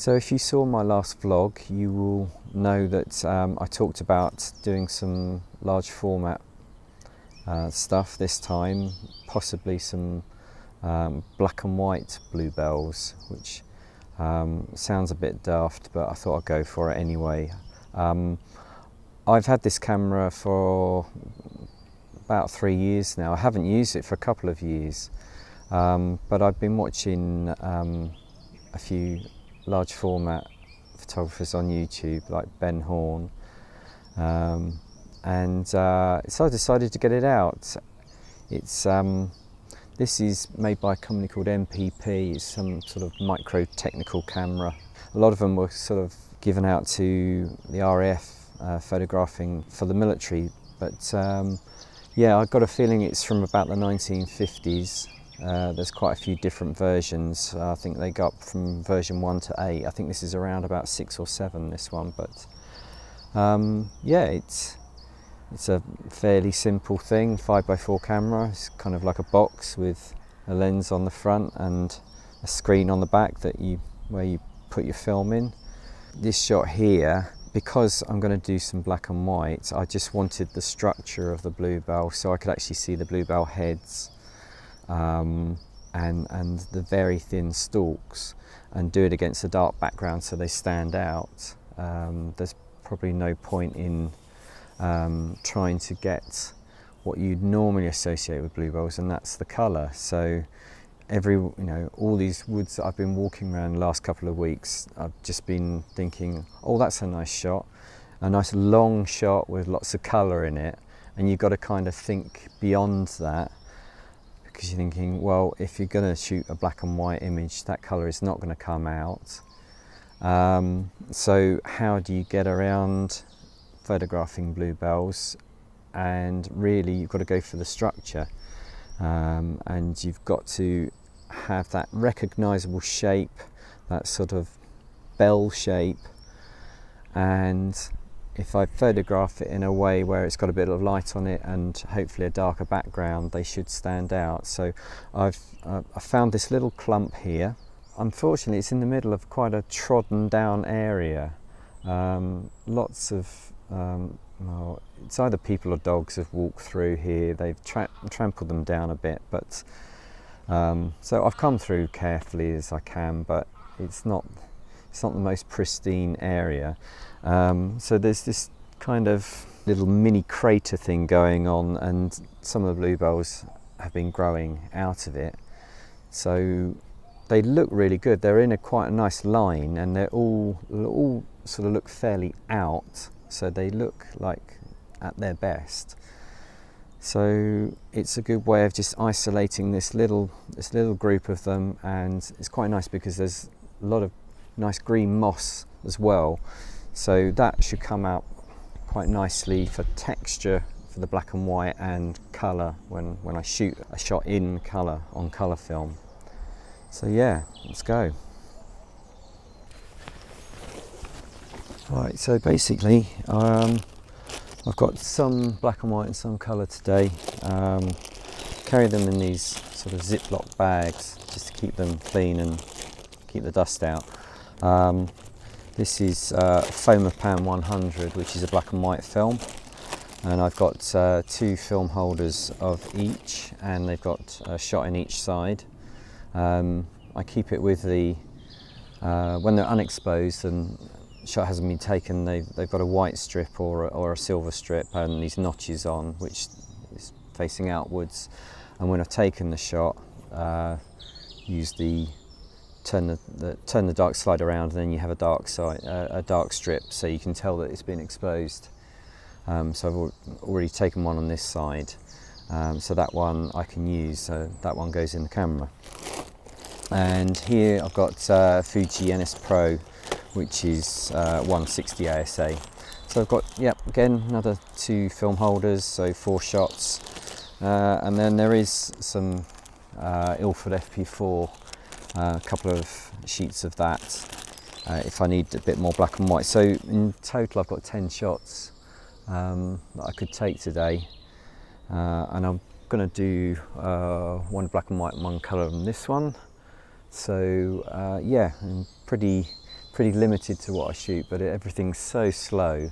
So if you saw my last vlog, you will know that I talked about doing some large format stuff this time, possibly some black and white bluebells, which sounds a bit daft, but I thought I'd go for it anyway. I've had this camera for about 3 years now. I haven't used it for a couple of years, but I've been watching a few large format photographers on YouTube like Ben Horn, and so I decided to get it out. It's this is made by a company called MPP. It's some sort of micro technical camera. A lot of them were sort of given out to the RAF photographing for the military, but yeah, I got a feeling it's from about the 1950s. There's quite a few different versions. I think they go up from version 1 to 8. I think this is around about 6 or 7, this one, but yeah, it's a fairly simple thing, 5x4 camera. It's kind of like a box with a lens on the front and a screen on the back where you put your film in. This shot here, because I'm going to do some black and white, I just wanted the structure of the bluebell so I could actually see the bluebell heads and the very thin stalks, and do it against a dark background so they stand out. There's probably no point in trying to get what you'd normally associate with bluebells, and that's the colour. So all these woods that I've been walking around the last couple of weeks, I've just been thinking, oh, that's a nice shot, a nice long shot with lots of colour in it, and you've got to kind of think beyond that, because you're thinking, well, if you're going to shoot a black and white image, that colour is not going to come out. So how do you get around photographing bluebells? And really you've got to go for the structure, and you've got to have that recognisable shape, that sort of bell shape, and if I photograph it in a way where it's got a bit of light on it and hopefully a darker background, they should stand out. So I found this little clump here. Unfortunately, it's in the middle of quite a trodden down area. Lots of, well, it's either people or dogs have walked through here. They've trampled them down a bit, but so I've come through carefully as I can, but it's not the most pristine area. So there's this kind of little mini crater thing going on, and some of the bluebells have been growing out of it. So they look really good. They're in quite a nice line, and they're all sort of look fairly out. So they look like at their best. So it's a good way of just isolating this little group of them, and it's quite nice because there's a lot of nice green moss as well. So that should come out quite nicely for texture for the black and white and colour when I shoot a shot in colour on colour film. So yeah, let's go. Right, so basically I've got some black and white and some colour today. Carry them in these sort of Ziploc bags just to keep them clean and keep the dust out. This is Fomopan 100, which is a black and white film, and I've got 2 film holders of each, and they've got a shot in each side. I keep it with the when they're unexposed and shot hasn't been taken, they've got a white strip or a silver strip and these notches on, which is facing outwards. And when I've taken the shot, use the turn the dark slide around, and then you have a dark side, a dark strip, so you can tell that it's been exposed. So I've already taken one on this side, so that one I can use. So that one goes in the camera. And here I've got Fuji Pro, which is 160 ASA. So I've got, yep, again another 2 film holders, so 4 shots, and then there is some Ilford FP4. A couple of sheets of that if I need a bit more black and white. So in total I've got 10 shots that I could take today, and I'm going to do one black and white and one colour on this one. So yeah, I'm pretty pretty limited to what I shoot, but everything's so slow,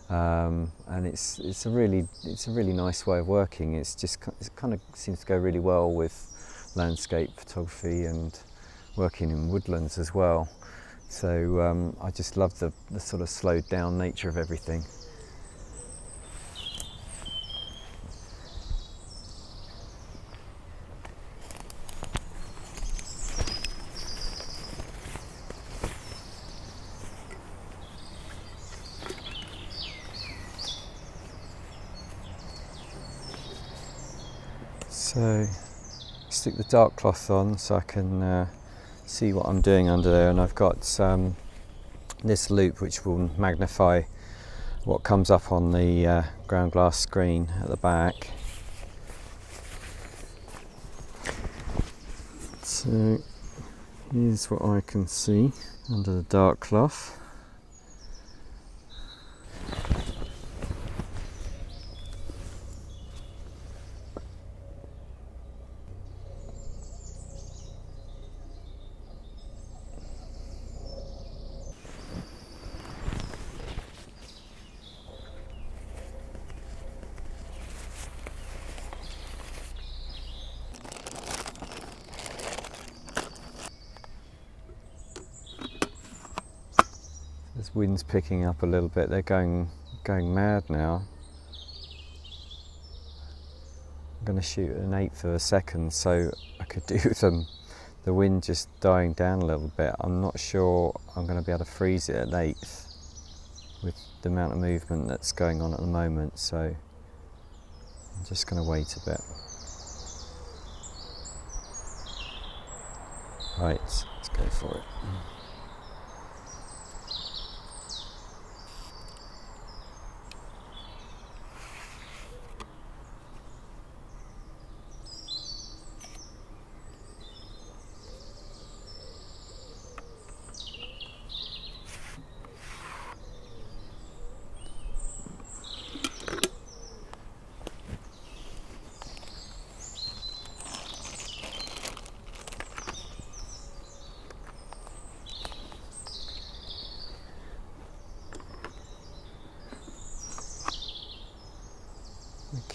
and it's a really nice way of working. It kind of seems to go really well with landscape photography and working in woodlands as well. So I just love the sort of slowed down nature of everything. So stick the dark cloth on so I can see what I'm doing under there, and I've got this loop which will magnify what comes up on the ground glass screen at the back. So here's what I can see under the dark cloth. This wind's picking up a little bit. They're going mad now. I'm going to shoot at 1/8 of a second, so I could do with the wind just dying down a little bit. I'm not sure I'm going to be able to freeze it at 1/8 with the amount of movement that's going on at the moment, so I'm just going to wait a bit. Right, let's go for it.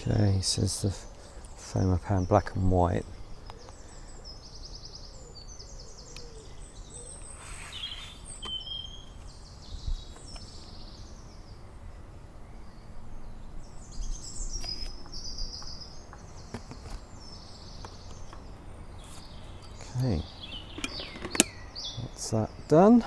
Okay, so it's the Fomopan black and white. Okay, that's that done.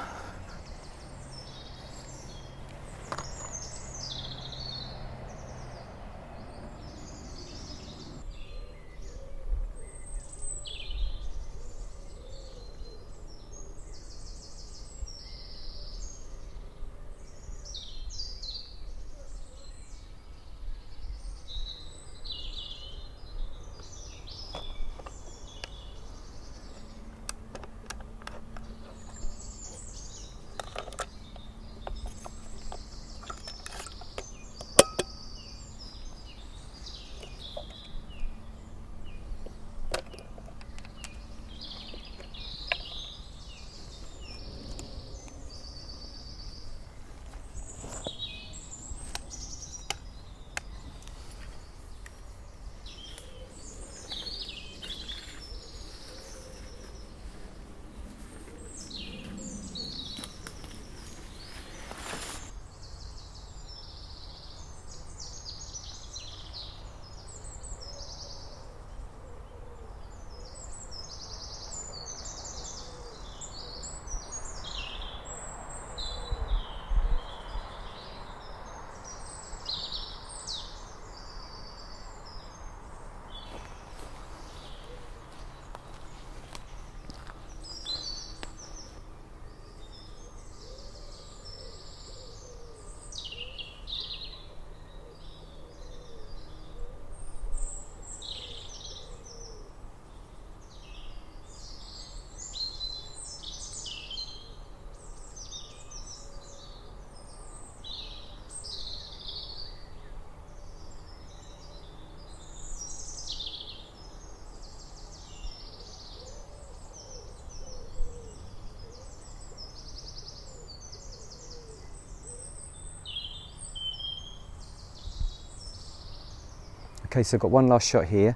Okay, so I've got one last shot here.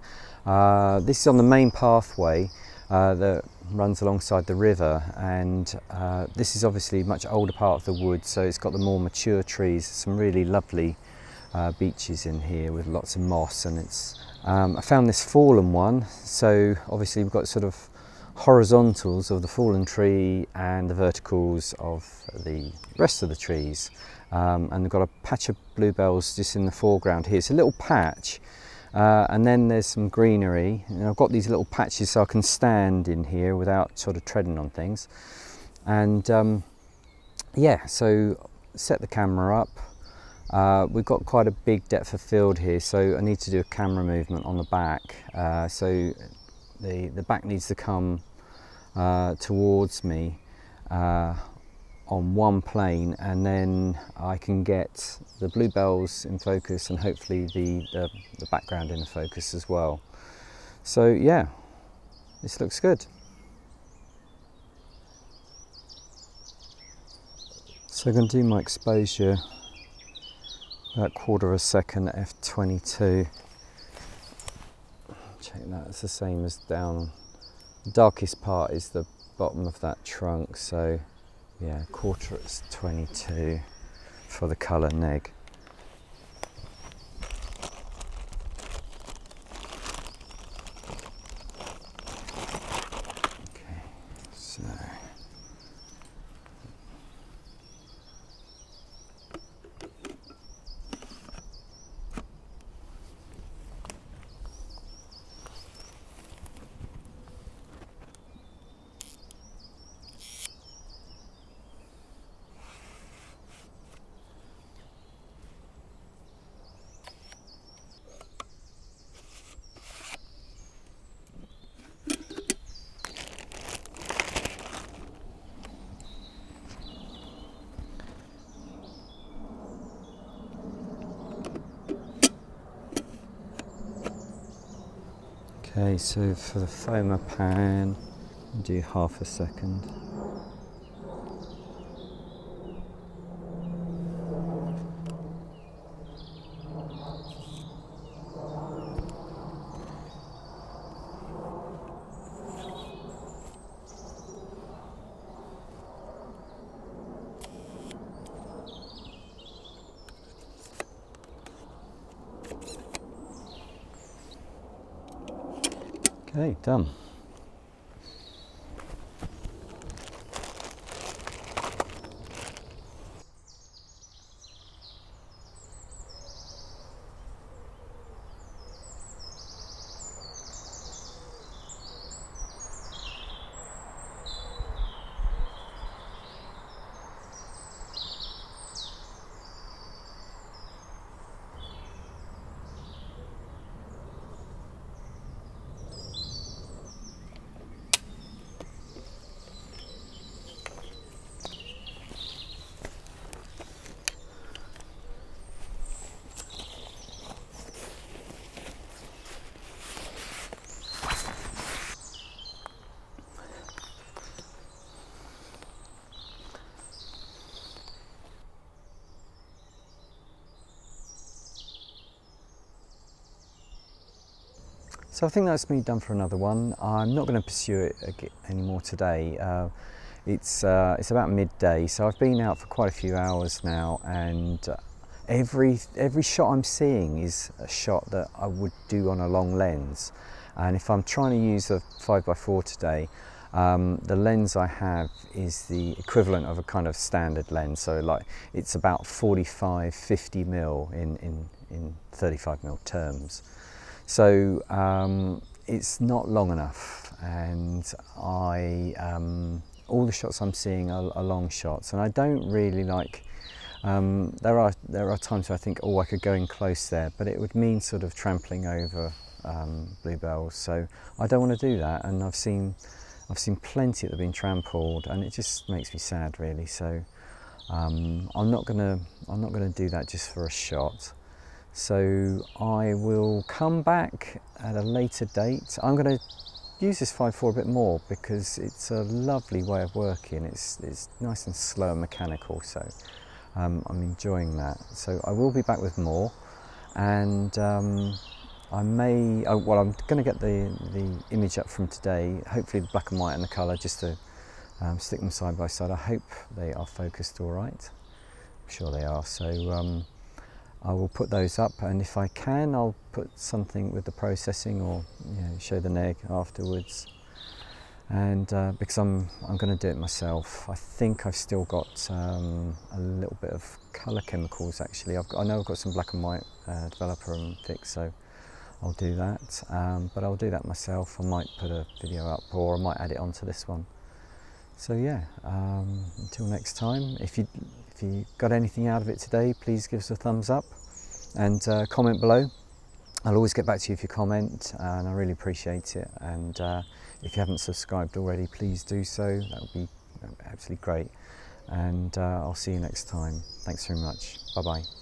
This is on the main pathway that runs alongside the river, and this is obviously a much older part of the wood, so it's got the more mature trees, some really lovely beeches in here with lots of moss, and it's I found this fallen one, so obviously we've got sort of horizontals of the fallen tree and the verticals of the rest of the trees, and we've got a patch of bluebells just in the foreground here. It's a little patch, and then there's some greenery, and I've got these little patches so I can stand in here without sort of treading on things. And yeah, so set the camera up. We've got quite a big depth of field here, so I need to do a camera movement on the back, so the back needs to come towards me on one plane, and then I can get the bluebells in focus and hopefully the background in focus as well. So yeah, this looks good. So I'm going to do my exposure about 1/4 of a second at f22. Check that, it's the same as down. The darkest part is the bottom of that trunk, so yeah, 1/4 at 22 for the colour neg. Okay, so okay, so for the Fomopan, I'll do 1/2 a second. Okay, done. So I think that's me done for another one. I'm not going to pursue it anymore today. It's about midday, so I've been out for quite a few hours now, and every shot I'm seeing is a shot that I would do on a long lens. And if I'm trying to use a 5x4 today, the lens I have is the equivalent of a kind of standard lens, so like it's about 45-50 mil in 35 mil terms. So it's not long enough, and all the shots I'm seeing are long shots, and I don't really like. There are times where I think, oh, I could go in close there, but it would mean sort of trampling over bluebells. So I don't want to do that, and I've seen plenty that have been trampled, and it just makes me sad, really. So I'm not gonna do that just for a shot. So I will come back at a later date. I'm going to use this 5.4 a bit more because it's a lovely way of working. It's nice and slow and mechanical, so I'm enjoying that. So I will be back with more, and well, I'm going to get the image up from today, hopefully the black and white and the colour, just to stick them side by side. I hope they are focused all right. I'm sure they are. So I will put those up, and if I can, I'll put something with the processing, or show the neg afterwards. And because I'm going to do it myself. I think I've still got a little bit of colour chemicals actually. I know I've got some black and white developer and fix, so I'll do that. But I'll do that myself. I might put a video up, or I might add it onto this one. So yeah, until next time, if you got anything out of it today, please give us a thumbs up and comment below. I'll always get back to you if you comment, and I really appreciate it. And if you haven't subscribed already, please do so. That would be absolutely great. And I'll see you next time. Thanks very much. Bye bye.